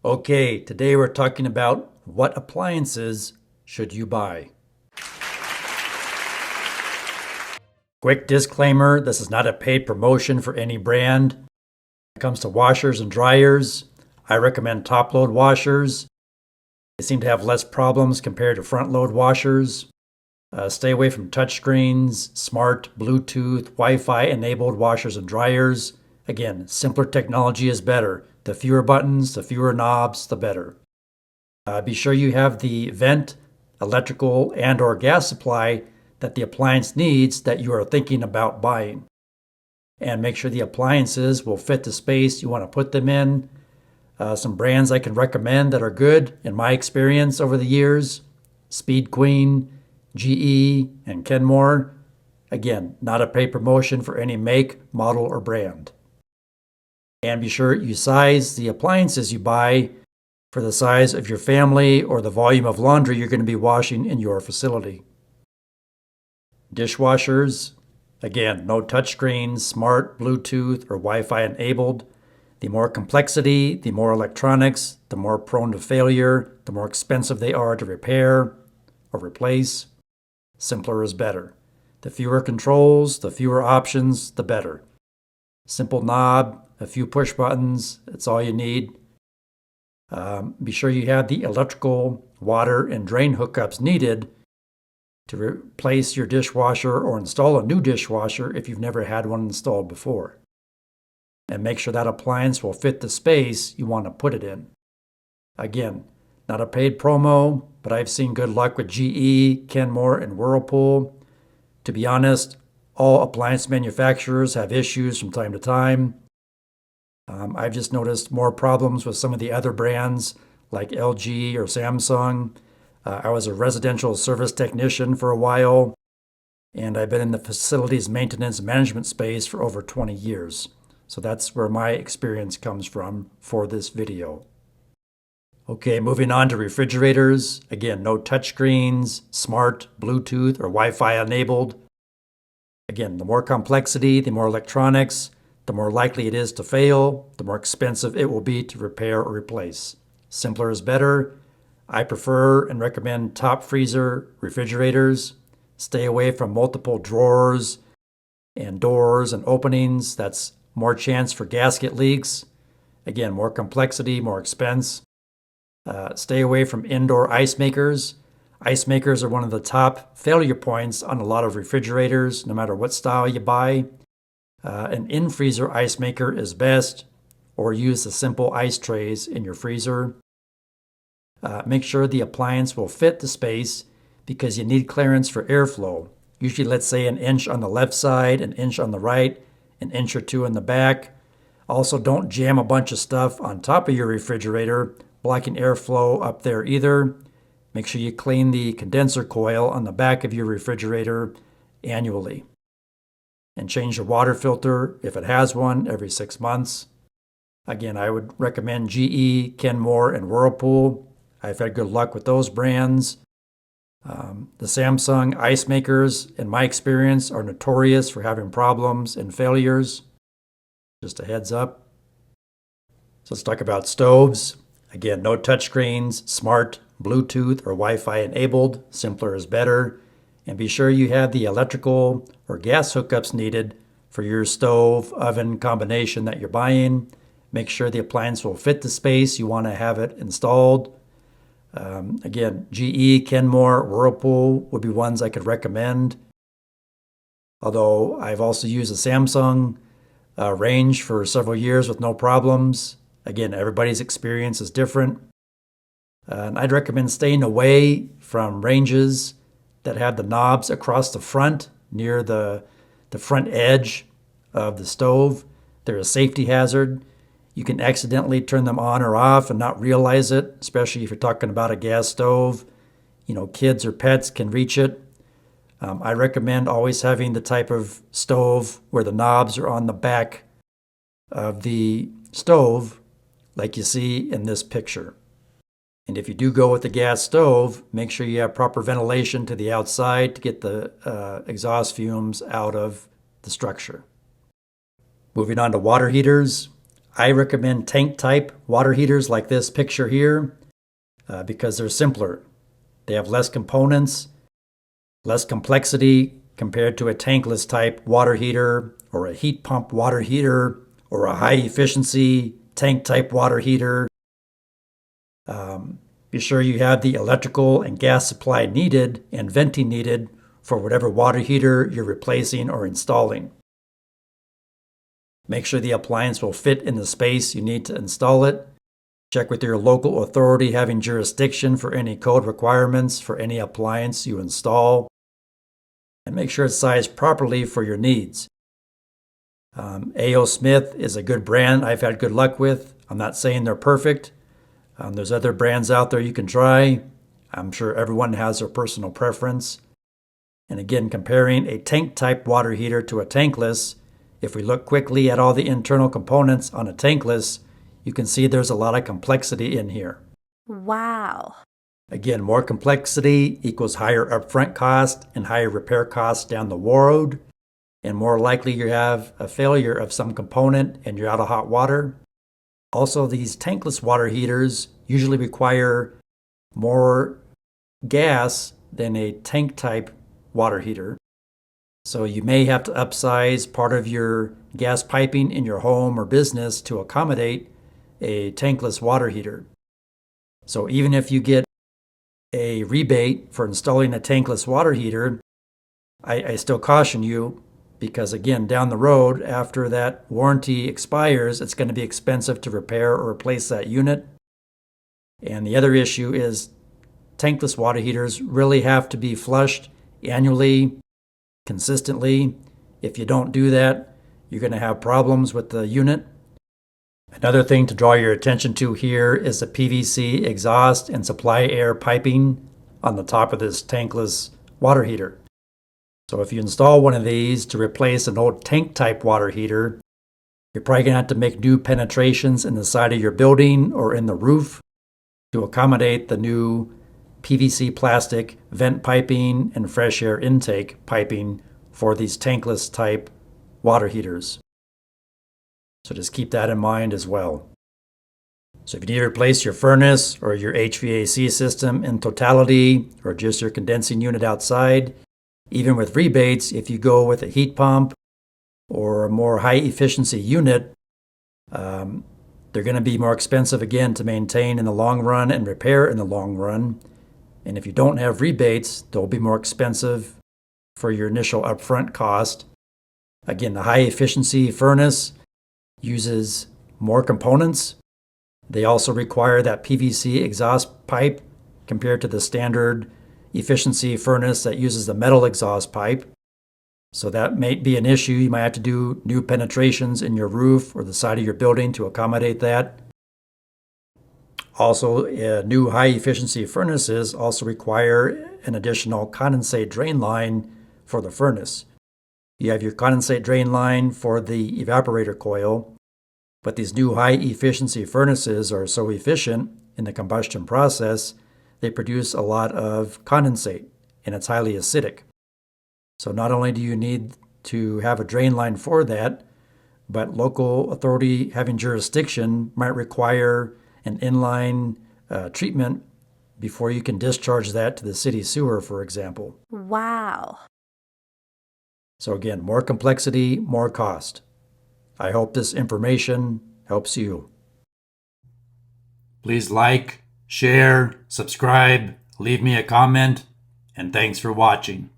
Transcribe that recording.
Okay, today we're talking about what appliances should you buy. Quick disclaimer, this is not a paid promotion for any brand. When it comes to washers and dryers, I recommend top-load washers. They seem to have less problems compared to front-load washers. Stay away from touchscreens, smart, Bluetooth, Wi-Fi enabled washers and dryers. Again, simpler technology is better. The fewer buttons, the fewer knobs, the better. Be sure you have the vent, electrical, and/or gas supply that the appliance needs that you are thinking about buying. And make sure the appliances will fit the space you want to put them in. Some brands I can recommend that are good in my experience over the years: Speed Queen, GE, and Kenmore. Again, not a paid promotion for any make, model, or brand. And be sure you size the appliances you buy for the size of your family or the volume of laundry you're going to be washing in your facility. Dishwashers, again, no touchscreens, smart, Bluetooth, or Wi-Fi enabled. The more complexity, the more electronics, the more prone to failure, the more expensive they are to repair or replace. Simpler is better. The fewer controls, the fewer options, the better. Simple knob, a few push buttons, that's all you need. Be sure you have the electrical, water, and drain hookups needed to replace your dishwasher or install a new dishwasher if you've never had one installed before. And make sure that appliance will fit the space you want to put it in. Again, not a paid promo, but I've seen good luck with GE, Kenmore, and Whirlpool. To be honest, all appliance manufacturers have issues from time to time. I've just noticed more problems with some of the other brands like LG or Samsung. I was a residential service technician for a while, and I've been in the facilities maintenance management space for over 20 years. So that's where my experience comes from for this video. Okay, moving on to refrigerators. Again, no touchscreens, smart, Bluetooth, or Wi-Fi enabled. Again, the more complexity, the more electronics, the more likely it is to fail, the more expensive it will be to repair or replace. Simpler is better. I prefer and recommend top freezer refrigerators. Stay away from multiple drawers and doors and openings. That's more chance for gasket leaks. Again, more complexity, more expense. Stay away from indoor ice makers. Ice makers are one of the top failure points on a lot of refrigerators, no matter what style you buy. An in-freezer ice maker is best, or use the simple ice trays in your freezer. Make sure the appliance will fit the space because you need clearance for airflow. Usually, let's say an inch on the left side, an inch on the right, an inch or two in the back. Also, don't jam a bunch of stuff on top of your refrigerator, blocking airflow up there either. Make sure you clean the condenser coil on the back of your refrigerator annually. And change the water filter, if it has one, every 6 months. Again, I would recommend GE, Kenmore, and Whirlpool. I've had good luck with those brands. The Samsung ice makers, in my experience, are notorious for having problems and failures. Just a heads up. So let's talk about stoves. Again, no touchscreens, smart, Bluetooth, or Wi-Fi enabled. Simpler is better. And be sure you have the electrical or gas hookups needed for your stove oven combination that you're buying. Make sure the appliance will fit the space you want to have it installed. Again, GE, Kenmore, Whirlpool would be ones I could recommend. Although I've also used a Samsung range for several years with no problems. Again, everybody's experience is different. And I'd recommend staying away from ranges that have the knobs across the front near the front edge of the stove. They're a safety hazard. You can accidentally turn them on or off and not realize it, especially if you're talking about a gas stove. Kids or pets can reach it. I recommend always having the type of stove where the knobs are on the back of the stove, like you see in this picture. And if you do go with the gas stove, make sure you have proper ventilation to the outside to get the exhaust fumes out of the structure. Moving on to water heaters. I recommend tank type water heaters like this picture here because they're simpler. They have less components, less complexity compared to a tankless type water heater or a heat pump water heater or a high efficiency tank type water heater. Be sure you have the electrical and gas supply needed and venting needed for whatever water heater you're replacing or installing. Make sure the appliance will fit in the space you need to install it. Check with your local authority having jurisdiction for any code requirements for any appliance you install. And make sure it's sized properly for your needs. A.O. Smith is a good brand I've had good luck with. I'm not saying they're perfect. There's other brands out there you can try. I'm sure everyone has their personal preference. And again, comparing a tank type water heater to a tankless, if we look quickly at all the internal components on a tankless, you can see there's a lot of complexity in here. Wow. Again, more complexity equals higher upfront cost and higher repair costs down the road, and more likely you have a failure of some component and you're out of hot water. Also, these tankless water heaters usually require more gas than a tank type water heater. So you may have to upsize part of your gas piping in your home or business to accommodate a tankless water heater. So even if you get a rebate for installing a tankless water heater, I still caution you because, again, down the road, after that warranty expires, it's going to be expensive to repair or replace that unit. And the other issue is tankless water heaters really have to be flushed annually, consistently. If you don't do that, you're going to have problems with the unit. Another thing to draw your attention to here is the PVC exhaust and supply air piping on the top of this tankless water heater. So if you install one of these to replace an old tank type water heater, you're probably going to have to make new penetrations in the side of your building or in the roof to accommodate the new PVC plastic vent piping and fresh air intake piping for these tankless type water heaters. So just keep that in mind as well. So if you need to replace your furnace or your HVAC system in totality or just your condensing unit outside, even with rebates, if you go with a heat pump or a more high efficiency unit, they're going to be more expensive again to maintain in the long run and repair in the long run. And if you don't have rebates, they'll be more expensive for your initial upfront cost. Again, the high efficiency furnace uses more components. They also require that PVC exhaust pipe compared to the standard efficiency furnace that uses the metal exhaust pipe. So that may be an issue. You might have to do new penetrations in your roof or the side of your building to accommodate that. Also, new high efficiency furnaces also require an additional condensate drain line for the furnace. You have your condensate drain line for the evaporator coil, but these new high efficiency furnaces are so efficient in the combustion process, they produce a lot of condensate, and it's highly acidic. So not only do you need to have a drain line for that, but local authority having jurisdiction might require an inline treatment before you can discharge that to the city sewer, for example. Wow. So again, more complexity, more cost. I hope this information helps you. Please like, share, subscribe, leave me a comment, and thanks for watching.